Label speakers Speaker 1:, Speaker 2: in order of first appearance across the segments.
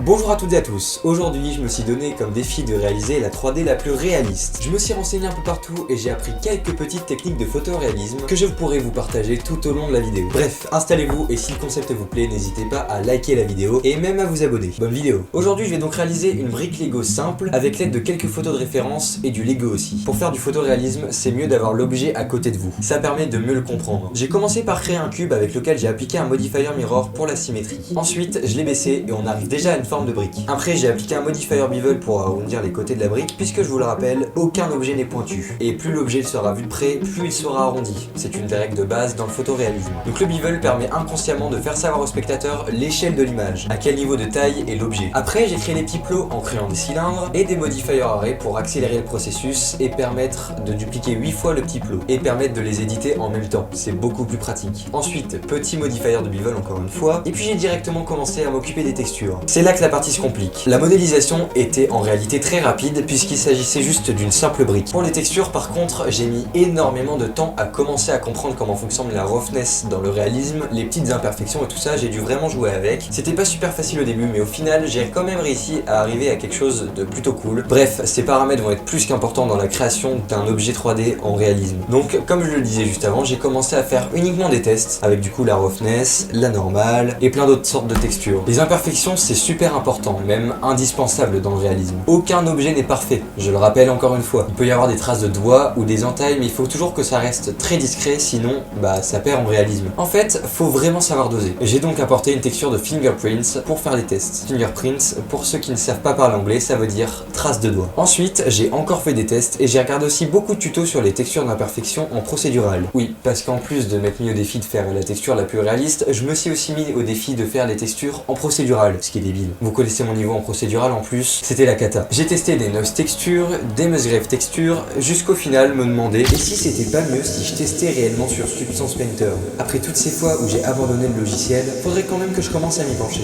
Speaker 1: Bonjour à toutes et à tous, aujourd'hui je me suis donné comme défi de réaliser la 3D la plus réaliste. Je me suis renseigné un peu partout et j'ai appris quelques petites techniques de photoréalisme que je pourrai vous partager tout au long de la vidéo. Bref, installez-vous et si le concept vous plaît, n'hésitez pas à liker la vidéo et même à vous abonner. Bonne vidéo. Aujourd'hui je vais donc réaliser une brique Lego simple avec l'aide de quelques photos de référence et du Lego aussi. Pour faire du photoréalisme, c'est mieux d'avoir l'objet à côté de vous. Ça permet de mieux le comprendre. J'ai commencé par créer un cube avec lequel j'ai appliqué un modifier mirror pour la symétrie. Ensuite, je l'ai baissé et on arrive déjà à une forme de brique. Après, j'ai appliqué un modifier bevel pour arrondir les côtés de la brique puisque je vous le rappelle, aucun objet n'est pointu. Et plus l'objet sera vu de près, plus il sera arrondi. C'est une des règles de base dans le photoréalisme. Donc le bevel permet inconsciemment de faire savoir au spectateur l'échelle de l'image, à quel niveau de taille est l'objet. Après, j'ai créé des petits plots en créant des cylindres et des modifiers array pour accélérer le processus et permettre de dupliquer 8 fois le petit plot et permettre de les éditer en même temps. C'est beaucoup plus pratique. Ensuite, petit modifier de bevel encore une fois. Et puis j'ai directement commencé à m'occuper des textures. C'est là que la partie se complique. La modélisation était en réalité très rapide puisqu'il s'agissait juste d'une simple brique. Pour les textures par contre, j'ai mis énormément de temps à commencer à comprendre comment fonctionne la roughness dans le réalisme, les petites imperfections et tout ça, j'ai dû vraiment jouer avec. C'était pas super facile au début mais au final j'ai quand même réussi à arriver à quelque chose de plutôt cool. Bref, ces paramètres vont être plus qu'importants dans la création d'un objet 3D en réalisme. Donc comme je le disais juste avant, j'ai commencé à faire uniquement des tests avec du coup la roughness, la normale et plein d'autres sortes de textures. Les imperfections c'est super important, même indispensable dans le réalisme. Aucun objet n'est parfait, je le rappelle encore une fois. Il peut y avoir des traces de doigts ou des entailles mais il faut toujours que ça reste très discret sinon ça perd en réalisme. En fait, faut vraiment savoir doser. J'ai donc apporté une texture de fingerprints pour faire les tests. Fingerprints, pour ceux qui ne savent pas parler anglais, ça veut dire traces de doigts. Ensuite, j'ai encore fait des tests et j'ai regardé aussi beaucoup de tutos sur les textures d'imperfection en procédural. Oui, parce qu'en plus de m'être mis au défi de faire la texture la plus réaliste, je me suis aussi mis au défi de faire les textures en procédural, ce qui est débile. Vous connaissez mon niveau en procédural en plus, c'était la cata. J'ai testé des Noise textures, des Musgrave textures, jusqu'au final me demander et si c'était pas mieux si je testais réellement sur Substance Painter. Après toutes ces fois où j'ai abandonné le logiciel, faudrait quand même que je commence à m'y pencher.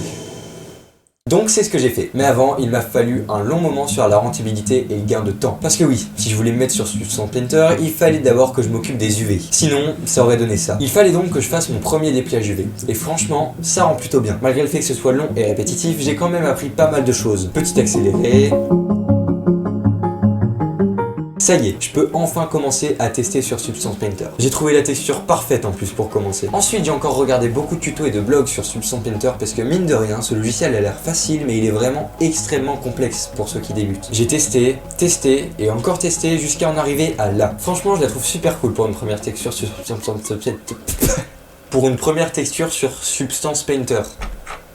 Speaker 1: Donc c'est ce que j'ai fait, mais avant il m'a fallu un long moment sur la rentabilité et le gain de temps. Parce que oui, si je voulais me mettre sur Substance Painter, il fallait d'abord que je m'occupe des UV. Sinon, ça aurait donné ça. Il fallait donc que je fasse mon premier dépliage UV. Et franchement, ça rend plutôt bien. Malgré le fait que ce soit long et répétitif, j'ai quand même appris pas mal de choses. Petit accéléré... Ça y est, je peux enfin commencer à tester sur Substance Painter. J'ai trouvé la texture parfaite en plus pour commencer. Ensuite, j'ai encore regardé beaucoup de tutos et de blogs sur Substance Painter parce que mine de rien, ce logiciel a l'air facile mais il est vraiment extrêmement complexe pour ceux qui débutent. J'ai testé et encore testé jusqu'à en arriver à là. Franchement, je la trouve super cool pour une première texture sur Substance Painter.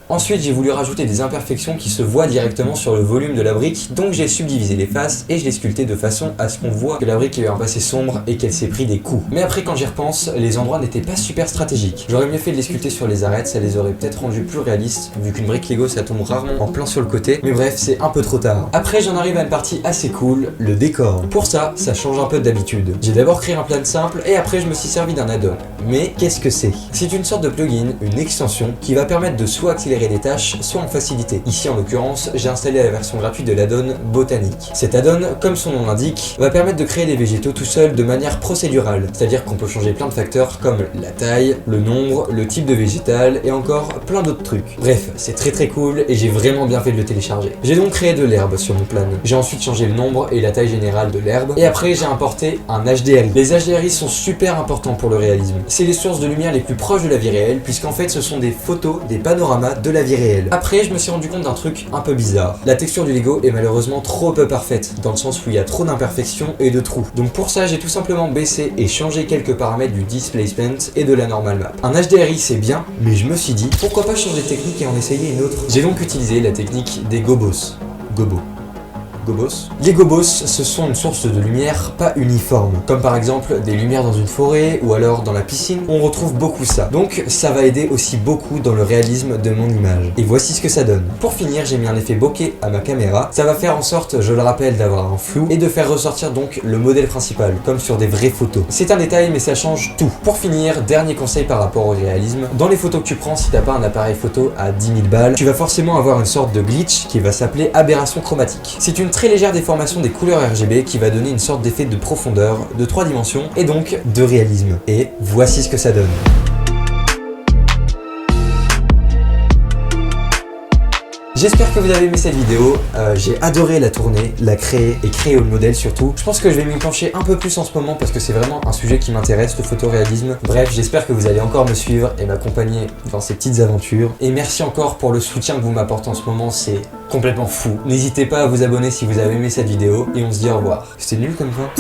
Speaker 1: Ensuite, j'ai voulu rajouter des imperfections qui se voient directement sur le volume de la brique, donc j'ai subdivisé les faces et je l'ai sculpté de façon à ce qu'on voit que la brique a eu un passé sombre et qu'elle s'est pris des coups. Mais après, quand j'y repense, les endroits n'étaient pas super stratégiques. J'aurais mieux fait de les sculpter sur les arêtes, ça les aurait peut-être rendus plus réalistes, vu qu'une brique Lego ça tombe rarement en plein sur le côté, mais bref, c'est un peu trop tard. Après, j'en arrive à une partie assez cool, le décor. Pour ça change un peu d'habitude. J'ai d'abord créé un plan simple et après je me suis servi d'un add-on. Mais qu'est-ce que c'est? C'est une sorte de plugin, une extension, qui va permettre de soit accélérer des tâches, soit en facilité. Ici en l'occurrence, j'ai installé la version gratuite de l'add-on Botanique. Cet add-on, comme son nom l'indique, va permettre de créer des végétaux tout seul de manière procédurale, c'est-à-dire qu'on peut changer plein de facteurs comme la taille, le nombre, le type de végétal et encore plein d'autres trucs. Bref, c'est très cool et j'ai vraiment bien fait de le télécharger. J'ai donc créé de l'herbe sur mon plan. J'ai ensuite changé le nombre et la taille générale de l'herbe et après j'ai importé un HDRI. Les HDRI sont super importants pour le réalisme. C'est les sources de lumière les plus proches de la vie réelle puisqu'en fait ce sont des photos, des panoramas de la vie réelle. Après, je me suis rendu compte d'un truc un peu bizarre. La texture du Lego est malheureusement trop peu parfaite, dans le sens où il y a trop d'imperfections et de trous. Donc pour ça, j'ai tout simplement baissé et changé quelques paramètres du displacement et de la normal map. Un HDRI c'est bien, mais je me suis dit, pourquoi pas changer de technique et en essayer une autre? J'ai donc utilisé la technique des gobos. Gobos. Les gobos, ce sont une source de lumière pas uniforme, comme par exemple des lumières dans une forêt ou alors dans la piscine, on retrouve beaucoup ça. Donc ça va aider aussi beaucoup dans le réalisme de mon image. Et voici ce que ça donne. Pour finir, j'ai mis un effet bokeh à ma caméra. Ça va faire en sorte, je le rappelle, d'avoir un flou et de faire ressortir donc le modèle principal, comme sur des vraies photos. C'est un détail mais ça change tout. Pour finir, dernier conseil par rapport au réalisme, dans les photos que tu prends, si t'as pas un appareil photo à 10 000 balles, tu vas forcément avoir une sorte de glitch qui va s'appeler aberration chromatique. C'est une très légère déformation des couleurs RGB qui va donner une sorte d'effet de profondeur, de 3 dimensions et donc de réalisme. Et voici ce que ça donne. J'espère que vous avez aimé cette vidéo, j'ai adoré la tourner, la créer et créer le modèle surtout. Je pense que je vais m'y pencher un peu plus en ce moment parce que c'est vraiment un sujet qui m'intéresse, le photoréalisme. Bref, j'espère que vous allez encore me suivre et m'accompagner dans ces petites aventures. Et merci encore pour le soutien que vous m'apportez en ce moment, c'est complètement fou. N'hésitez pas à vous abonner si vous avez aimé cette vidéo et on se dit au revoir. C'était nul comme quoi.